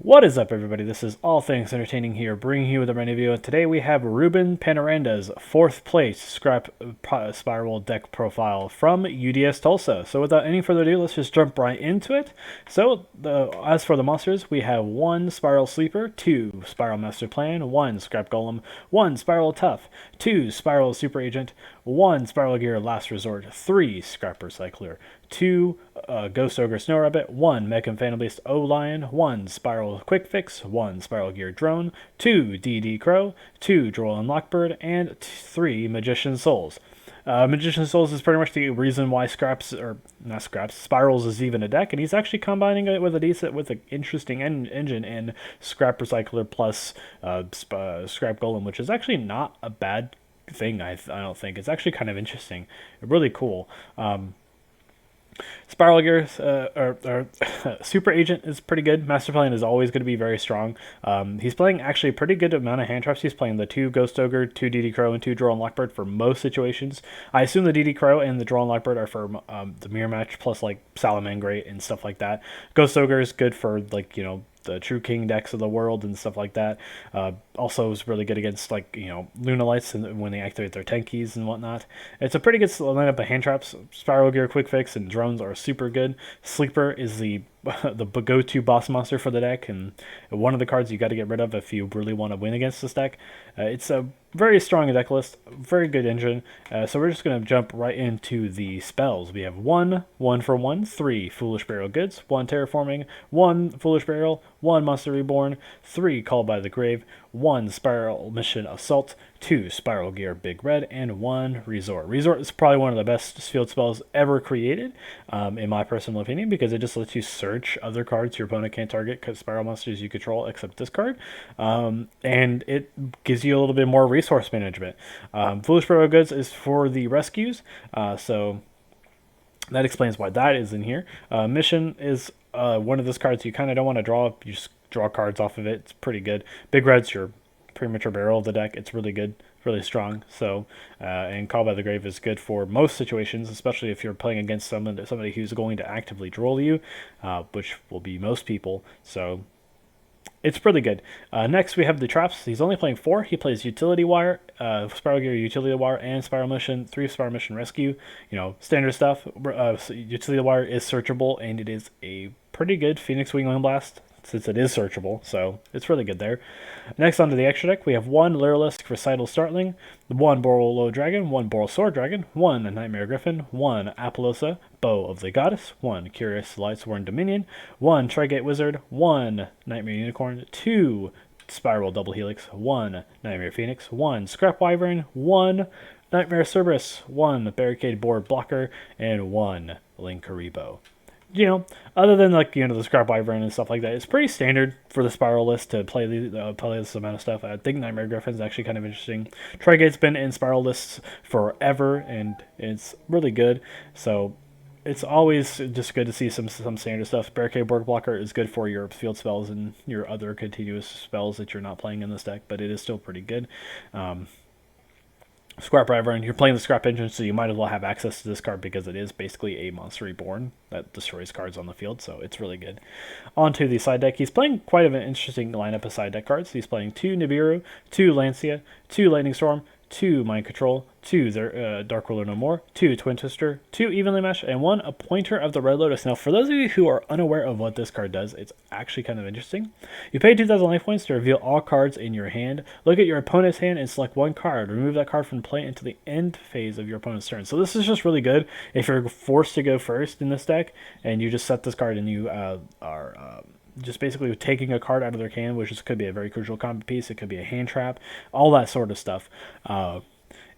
What is up, everybody? This is All Things Entertaining here, bringing you with a brand new video. Today we have Ruben Penaranda's 4th place Scrap Spiral deck profile from UDS Tulsa. So without any further ado, let's just jump right into it. So as for the monsters, we have 1 SPYRAL Sleeper, 2 SPYRAL Master Plan, 1 Scrap Golem, 1 SPYRAL Tough, 2 SPYRAL Super Agent, 1 SPYRAL GEAR Last Resort, 3 Scrap Recycler, 2 Ghost Ogre Snow Rabbit, 1 Mechan Phantom Beast O-Lion, 1 SPYRAL Quik-Fix, 1 SPYRAL GEAR Drone, 2 DD Crow, 2 Droll and Lockbird, and 3 Magician Souls. Magician Souls is pretty much the reason why Spirals is even a deck, and he's actually combining it with an interesting engine in Scrap Recycler plus Scrap Golem, which is actually not a bad thing. I don't think it's actually kind of interesting, really cool. SPYRAL GEAR or Super Agent is pretty good. Master Plan is always going to be very strong. He's playing actually a pretty good amount of hand traps. He's playing the 2 Ghost Ogre, 2 DD Crow, and 2 Droll and Lockbird for most situations. I assume the DD Crow and the Droll and Lockbird are for the mirror match plus like Salamangreat and stuff like that. Ghost Ogre is good for like, you know, the True King decks of the world and stuff like that. Also is really good against like, you know, Lunalights and when they activate their tankies and whatnot. It's a pretty good lineup of hand traps. SPYRAL GEAR, Quik-Fix, and drones are super good. Sleeper is the go-to boss monster for the deck, and one of the cards you got to get rid of if you really want to win against this deck. It's a very strong deck list, very good engine. So we're just going to jump right into the spells. We have 1 for 1, 3 Foolish Burial Goods, 1 Terraforming, 1 Foolish Burial, 1 Monster Reborn, 3 Call by the Grave, 1 Spiral Mission Assault, 2 SPYRAL GEAR Big Red, and 1 Resort. Resort is probably one of the best field spells ever created, in my personal opinion, because it just lets you search other cards your opponent can't target because spiral monsters you control except this card, and it gives you a little bit more resource management. Foolish Burial Goods is for the rescues, so that explains why that is in here. Mission is one of those cards you kind of don't want to draw. You just draw cards off of it. It's pretty good. Big Red's your premature barrel of the deck. It's really good, really strong. So, and Call by the Grave is good for most situations, especially if you're playing against somebody who's going to actively droll you, which will be most people. So it's pretty good. Next, we have the traps. He's only playing 4. He plays Utility Wire, SPYRAL GEAR Utility Wire, and Spiral Mission, 3 Spiral Mission Rescue. You know, standard stuff. Utility Wire is searchable, and it is a pretty good Phoenix Wing Blast, since it is searchable, so it's really good there. Next, onto the extra deck, we have 1 Lyrilusc Recital Starling, 1 Borreload Dragon, 1 Borrelsword Dragon, 1 Knightmare Gryphon, 1 Apollousa, Bow of the Goddess, 1 Curious Lightsworn Dominion, 1 Trigate Wizard, 1 Knightmare Unicorn, 2 SPYRAL Double Helix, 1 Knightmare Phoenix, 1 Scrap Wyvern, 1 Knightmare Cerberus, 1 Barricade Board Blocker, and 1 Linkaribo. You know, other than like, you know, the Scrap Wyvern and stuff like that, it's pretty standard for the Spiral list to play this amount of stuff. I think Knightmare Gryphon is actually kind of interesting. Trigate's been in Spiral lists forever, and it's really good. So it's always just good to see some standard stuff. Barricade Board Blocker is good for your field spells and your other continuous spells that you're not playing in this deck, but it is still pretty good. Scrap Wyvern, you're playing the Scrap Engine, so you might as well have access to this card because it is basically a Monster Reborn that destroys cards on the field, so it's really good. On to the side deck. He's playing quite an interesting lineup of side deck cards. He's playing 2 Nibiru, 2 Lancia, 2 Lightning Storm, 2 Mind Control, 2 Dark Ruler No More, 2 Twin Twister, 2 Evenly Mesh, and 1 Appointer of the Red Lotus. Now, for those of you who are unaware of what this card does, it's actually kind of interesting. You pay 2,000 life points to reveal all cards in your hand. Look at your opponent's hand and select 1 card. Remove that card from play until the end phase of your opponent's turn. So this is just really good if you're forced to go first in this deck, and you just set this card and you are just basically taking a card out of their hand, which could be a very crucial combo piece. It could be a hand trap, all that sort of stuff.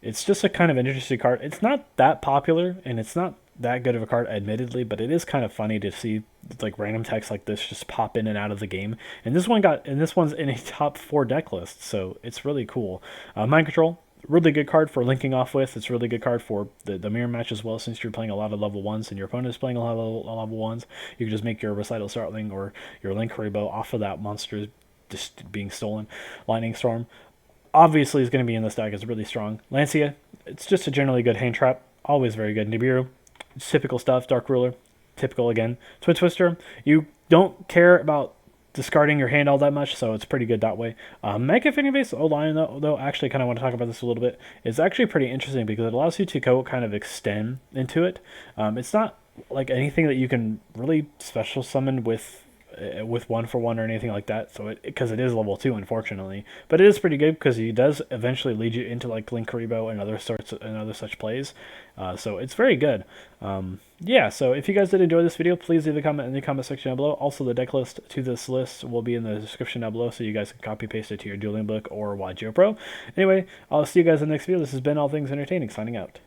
It's just a kind of interesting card. It's not that popular, and it's not that good of a card, admittedly, but it is kind of funny to see like random text like this just pop in and out of the game. And this one's in a top 4 deck list, so it's really cool. Mind Control, really good card for linking off with. It's a really good card for the mirror match as well, since you're playing a lot of level 1s and your opponent is playing a lot of level 1s. You can just make your Recital Starling or your Linkaribo off of that monster just being stolen. Lightning Storm obviously is going to be in this deck. It's really strong. Lancia, it's just a generally good hand trap. Always very good. Nibiru, it's typical stuff. Dark Ruler, typical again. Twin Twister, you don't care about discarding your hand all that much, so it's pretty good that way. Mega Phoenix O-line, though, actually kind of want to talk about this a little bit. It's actually pretty interesting because it allows you to go kind of extend into it. It's not like anything that you can really special summon with 1-for-1 or anything like that, so because it is level 2, unfortunately, but it is pretty good because he does eventually lead you into like Linkuriboh and other such plays, so it's very good. Yeah, so if you guys did enjoy this video, please leave a comment in the comment section down below. Also, the deck list to this list will be in the description down below, so you guys can copy paste it to your dueling book or watch GeoPro. Anyway, I'll see you guys in the next video. This has been All Things Entertaining, signing out.